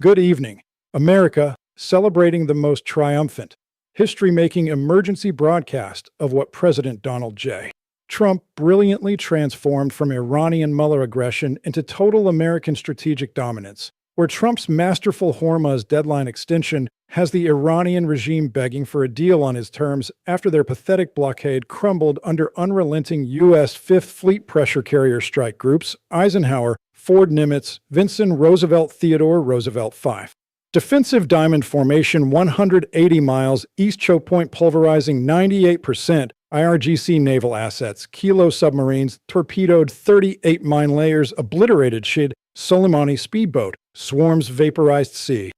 Good evening, America, celebrating the most triumphant, history making emergency broadcast of what President Donald J. Trump brilliantly transformed from Iranian Muller aggression into total American strategic dominance, where Trump's masterful Hormuz deadline extension has the Iranian regime begging for a deal on his terms after their pathetic blockade crumbled under unrelenting U.S. Fifth Fleet pressure carrier strike groups Eisenhower, Ford Nimitz, Vincent Roosevelt Theodore Roosevelt 5. Defensive diamond formation 180 miles, East Choke Point pulverizing 98%, IRGC naval assets, Kilo submarines, torpedoed 38 mine layers, obliterated Shid, Soleimani speedboat, swarms vaporized sea.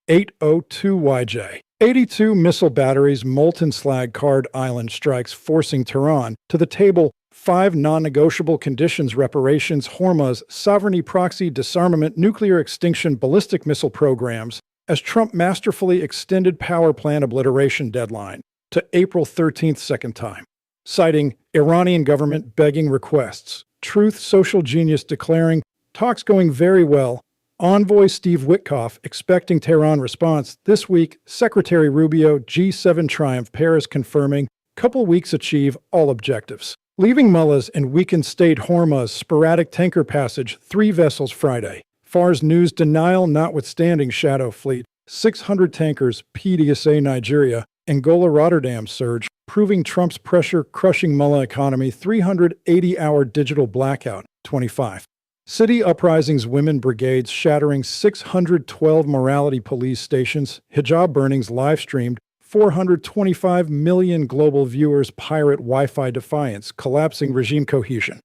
802YJ. 82 missile batteries, molten slag card island strikes forcing Tehran to the table. 5 non-negotiable conditions: reparations, Hormuz, sovereignty proxy, disarmament, nuclear extinction, ballistic missile programs, as Trump masterfully extended power plant obliteration deadline to April 13th second time. Citing Iranian government begging requests, Truth Social Genius declaring, talks going very well, Envoy Steve Witkoff expecting Tehran response this week, Secretary Rubio G7 triumph Paris confirming, couple weeks achieve all objectives. Leaving Mullahs and weakened state Hormuz, sporadic tanker passage, 3 vessels Friday. Fars news denial notwithstanding shadow fleet, 600 tankers, PDSA Nigeria, Angola Rotterdam surge, proving Trump's pressure crushing Mullah economy, 380-hour digital blackout, 25. City uprisings, women brigades shattering 612 morality police stations, hijab burnings live-streamed, 425 million global viewers, pirate Wi-Fi defiance, collapsing regime cohesion.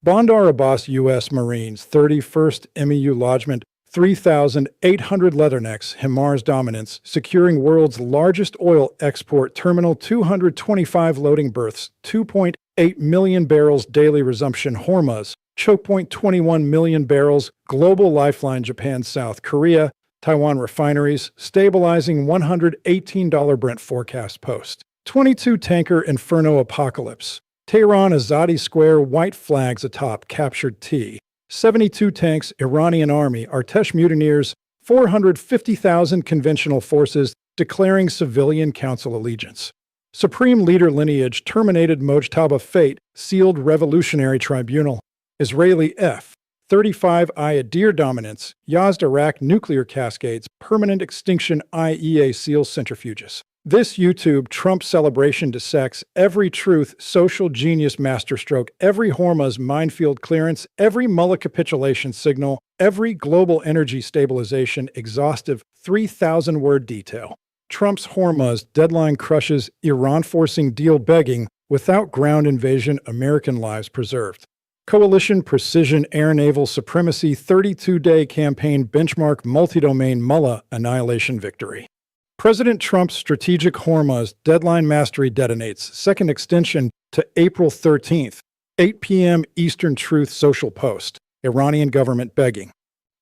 Bandar Abbas U.S. Marines, 31st MEU lodgment, 3,800 leathernecks, Himar's dominance, securing world's largest oil export terminal, 225 loading berths, 2.8 million barrels daily resumption, Hormuz, choke point 21 million barrels, global lifeline, Japan, South Korea, Taiwan refineries, stabilizing $118 Brent forecast post. 22 tanker inferno apocalypse. Tehran Azadi Square, white flags atop captured T. 72 tanks, Iranian army, Artesh mutineers, 450,000 conventional forces declaring civilian council allegiance. Supreme leader lineage terminated, Mojtaba fate, sealed revolutionary tribunal. Israeli F-35 Ayadir dominance, Yazd Iraq nuclear cascades, permanent extinction, IEA SEAL centrifuges. This YouTube Trump celebration dissects every truth social genius masterstroke, every Hormuz minefield clearance, every Mullah capitulation signal, every global energy stabilization exhaustive 3,000-word detail. Trump's Hormuz deadline crushes Iran forcing deal begging without ground invasion, American lives preserved. Coalition precision air naval supremacy 32-day campaign benchmark multi-domain Mullah annihilation victory. President Trump's strategic Hormuz deadline mastery detonates, second extension to April 13th, 8 p.m. Eastern Truth Social Post, Iranian government begging.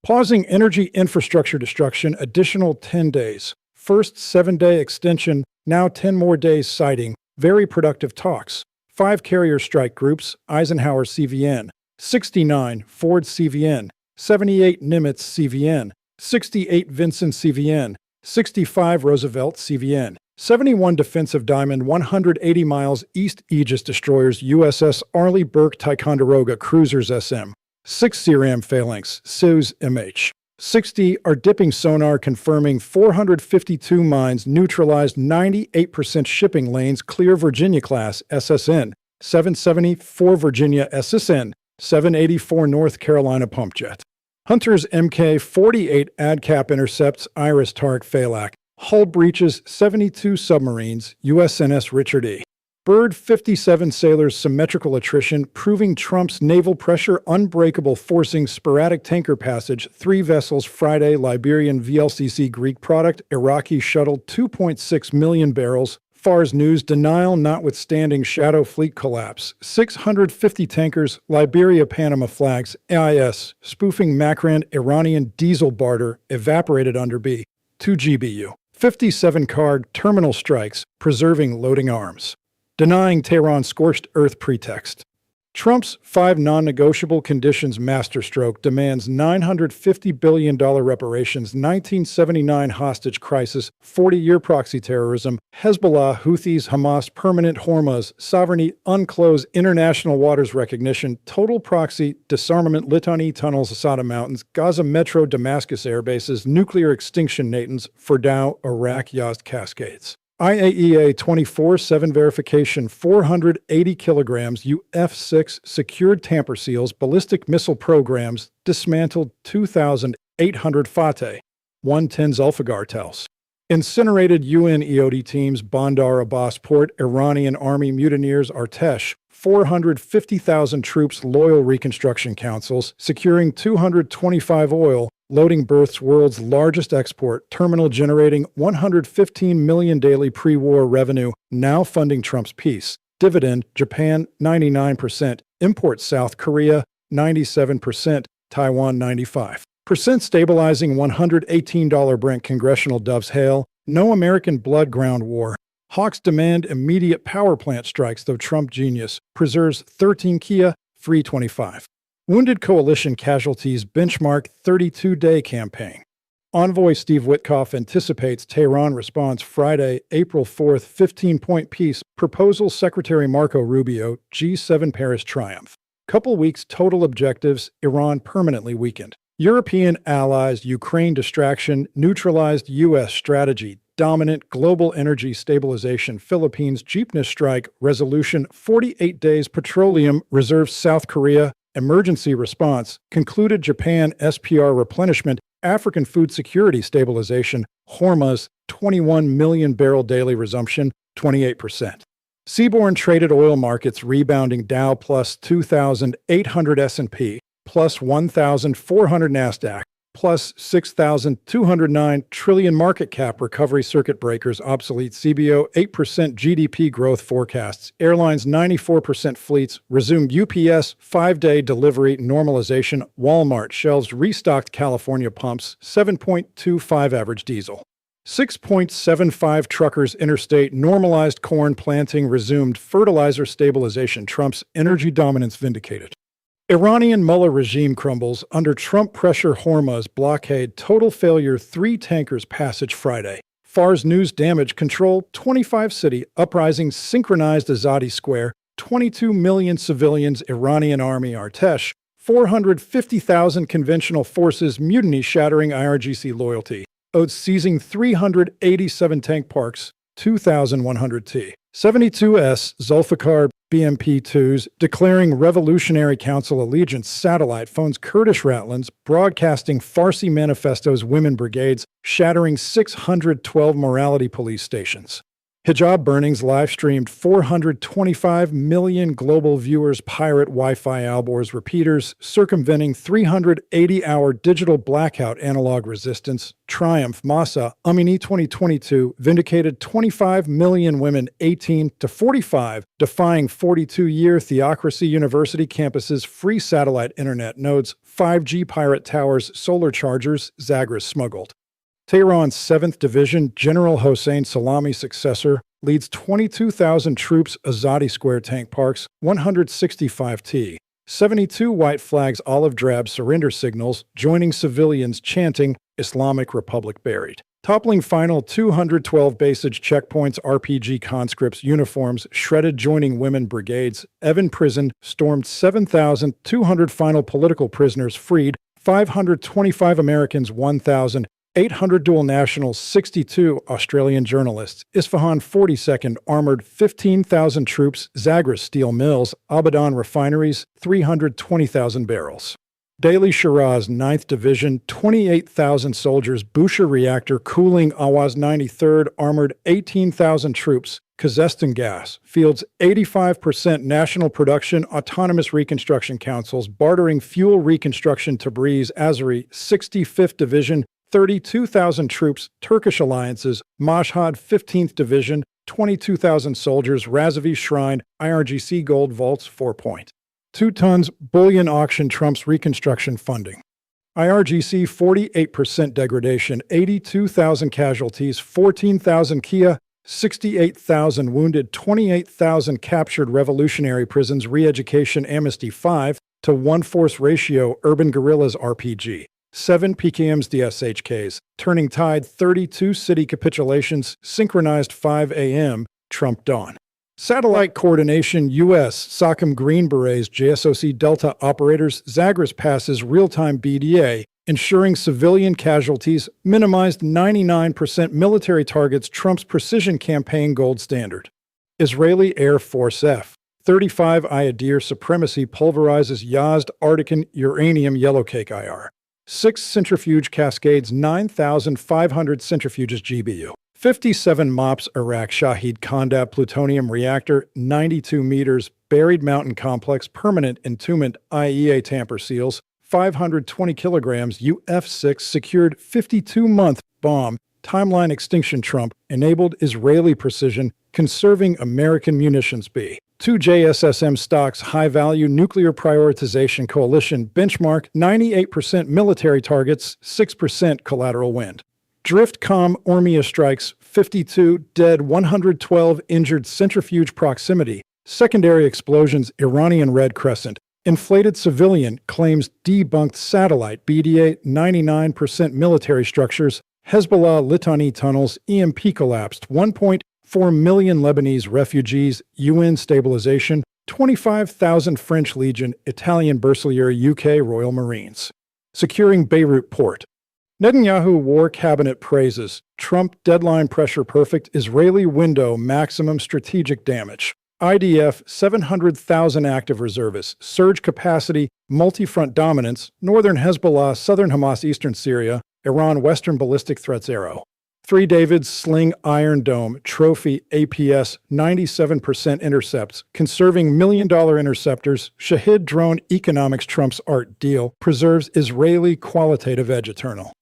Pausing energy infrastructure destruction, additional 10 days. First 7-day extension, now 10 more days citing, very productive talks. 5 carrier strike groups, Eisenhower CVN, 69 Ford CVN, 78 Nimitz CVN, 68 Vincent CVN, 65 Roosevelt CVN, 71 defensive diamond 180 miles east Aegis destroyers USS Arleigh Burke Ticonderoga cruisers SM, 6 CRAM phalanx Suez MH, 60 are dipping sonar confirming 452 mines neutralized, 98% shipping lanes clear, Virginia class SSN, 774 Virginia SSN, 784 North Carolina pump jet. Hunter's Mk-48 ADCAP intercepts Iris Tark Phalak, hull breaches 72 submarines, USNS Richard E. Byrd 57 sailors symmetrical attrition, proving Trump's naval pressure unbreakable, forcing sporadic tanker passage, 3 vessels Friday, Liberian VLCC Greek product, Iraqi shuttle 2.6 million barrels, Fars news denial notwithstanding shadow fleet collapse, 650 tankers, Liberia Panama flags, AIS, spoofing Macran Iranian diesel barter, evaporated under B, 2 GBU, 57 card terminal strikes, preserving loading arms. Denying Tehran scorched earth pretext. Trump's five non-negotiable conditions masterstroke demands $950 billion reparations, 1979 hostage crisis, 40-year proxy terrorism, Hezbollah, Houthis, Hamas, permanent Hormuz, sovereignty, unclosed international waters recognition, total proxy, disarmament, Litani tunnels, Assad Mountains, Gaza Metro, Damascus air bases, nuclear extinction Natans, Fordow, Iraq, Yazd Cascades. IAEA 24/7 verification 480 kilograms UF6 secured tamper seals ballistic missile programs dismantled 2,800 Fateh 110 Zulfiqar Tels. Incinerated UN EOD teams Bandar Abbas port Iranian army mutineers Artesh 450,000 troops loyal reconstruction councils securing 225 oil loading berths world's largest export terminal generating $115 million daily pre-war revenue, now funding Trump's peace. Dividend, Japan 99%, import South Korea 97%, Taiwan 95%. Stabilizing $118 Brent congressional doves hail, no American blood ground war. Hawks demand immediate power plant strikes, though Trump genius preserves 13 Kia, free 25. Wounded coalition casualties benchmark 32-day campaign. Envoy Steve Witkoff anticipates Tehran responds Friday, April 4th, 15-point peace proposal. Secretary Marco Rubio, G7 Paris triumph. Couple weeks total objectives, Iran permanently weakened. European allies, Ukraine distraction, neutralized U.S. strategy, dominant global energy stabilization, Philippines jeepness strike, resolution 48 days petroleum reserves South Korea, emergency response, concluded Japan SPR replenishment, African food security stabilization, Hormuz 21 million barrel daily resumption, 28%. Seaborne traded oil markets rebounding Dow plus 2,800 S&P, plus 1,400 NASDAQ, plus 6,209 trillion market cap recovery circuit breakers obsolete CBO 8% GDP growth forecasts airlines 94% fleets resumed UPS 5-day delivery normalization Walmart shelves restocked California pumps 7.25 average diesel 6.75 truckers interstate normalized corn planting resumed fertilizer stabilization Trump's energy dominance vindicated. Iranian Mullah regime crumbles under Trump pressure Hormuz blockade total failure 3 tankers passage Friday. Fars news damage control 25 city uprising synchronized Azadi Square 22 million civilians Iranian army Artesh 450,000 conventional forces mutiny shattering IRGC loyalty. Odes seizing 387 tank parks 2,100 T. 72S Zulfiqar BMP-2s declaring Revolutionary Council allegiance satellite phones Kurdish Ratlins broadcasting Farsi manifestos women brigades shattering 612 morality police stations. Hijab burnings live-streamed 425 million global viewers pirate Wi-Fi Alborz repeaters circumventing 380-hour digital blackout analog resistance. Triumph Massa Amini 2022 vindicated 25 million women 18 to 45 defying 42-year Theocracy University campuses free satellite internet nodes 5G pirate towers solar chargers Zagros smuggled. Tehran's 7th Division General Hossein Salami successor leads 22,000 troops Azadi Square tank parks 165 T. 72 white flags olive drab surrender signals joining civilians chanting Islamic Republic buried. Toppling final 212 basage checkpoints RPG conscripts uniforms shredded joining women brigades. Evan prison stormed 7,200 final political prisoners freed 525 Americans 1,000 800 dual nationals, 62 Australian journalists, Isfahan 42nd armored 15,000 troops, Zagros steel mills, Abadan refineries, 320,000 barrels. Daily Shiraz 9th Division, 28,000 soldiers, Bushehr reactor cooling Awaz 93rd armored 18,000 troops, Kazakhstan gas, fields 85% national production, autonomous reconstruction councils, bartering fuel reconstruction Tabriz, Azeri, 65th Division, 32,000 troops, Turkish alliances, Mashhad 15th Division, 22,000 soldiers, Razavi Shrine, IRGC Gold Vaults 4 point. 2 tons, bullion auction Trump's reconstruction funding. IRGC 48% degradation, 82,000 casualties, 14,000 Kia, 68,000 wounded, 28,000 captured revolutionary prisons, re-education amnesty 5 to 1 force ratio, urban guerrillas RPG. 7 PKMs DSHKs, turning tide 32 city capitulations, synchronized 5 a.m., Trump dawn. Satellite coordination U.S. SOCOM Green Berets JSOC Delta operators Zagros passes real-time BDA, ensuring civilian casualties, minimized 99% military targets, Trump's precision campaign gold standard. Israeli Air Force F-35 Ayadir supremacy pulverizes Yazd Artican uranium yellowcake IR. 6 centrifuge cascades, 9,500 centrifuges GBU. 57 MOPS Iraq Shahid Khandaq plutonium reactor, 92 meters, buried mountain complex, permanent entombment, IEA tamper seals, 520 kilograms, UF-6 secured 52-month bomb, timeline extinction Trump, enabled Israeli precision, conserving American munitions B. 2 JSSM stocks, high-value nuclear prioritization coalition, benchmark, 98% military targets, 6% collateral wind. Driftcom Ormia strikes, 52 dead, 112 injured, centrifuge proximity, secondary explosions, Iranian Red Crescent, inflated civilian claims debunked satellite, BDA 99% military structures, Hezbollah Litani tunnels, EMP collapsed, 1.4 million Lebanese refugees, UN stabilization, 25,000 French Legion, Italian Bersaglieri, UK Royal Marines. Securing Beirut port. Netanyahu War Cabinet praises Trump deadline pressure perfect, Israeli window maximum strategic damage. IDF 700,000 active reservists, surge capacity, multi-front dominance, northern Hezbollah, southern Hamas, eastern Syria, Iran Western ballistic threats arrow. 3 David's Sling Iron Dome trophy APS 97% intercepts, conserving $1 million interceptors, Shahid drone economics Trump's art deal, preserves Israeli qualitative edge eternal.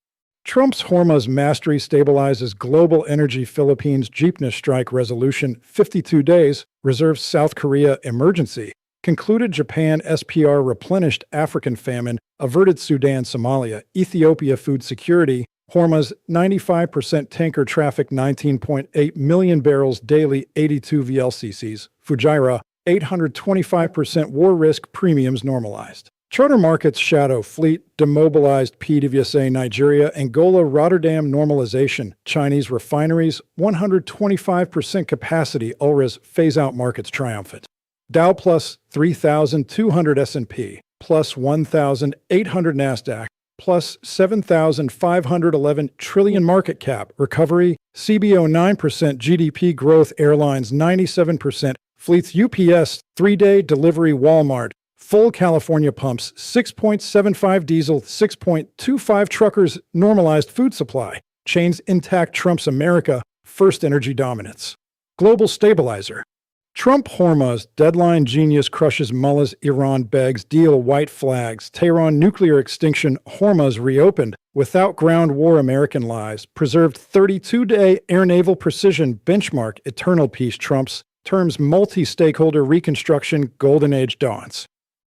Trump's Hormuz mastery stabilizes global energy, Philippines Jeepness strike resolution 52 days, reserves South Korea emergency, concluded Japan SPR replenished African famine, averted Sudan Somalia, Ethiopia food security, Hormuz 95% tanker traffic 19.8 million barrels daily 82 VLCCs, Fujairah 825% war risk premiums normalized. Charter markets shadow fleet, demobilized PDVSA Nigeria, Angola, Rotterdam normalization, Chinese refineries, 125% capacity, ULRA's phase-out markets triumphant. Dow plus 3,200 S&P, plus 1,800 NASDAQ, plus 7,511 trillion market cap, recovery, CBO 9% GDP growth, airlines 97%, fleets UPS, 3-day delivery Walmart, full California pumps, 6.75 diesel, 6.25 truckers, normalized food supply, chains intact, Trump's America, first energy dominance. Global stabilizer. Trump Hormuz, deadline genius crushes Mullahs, Iran BEGS, deal white flags, Tehran nuclear extinction, Hormuz reopened, without ground war American lives, preserved 32-day air-naval precision benchmark, eternal peace Trump's, terms multi-stakeholder reconstruction, golden age dawns.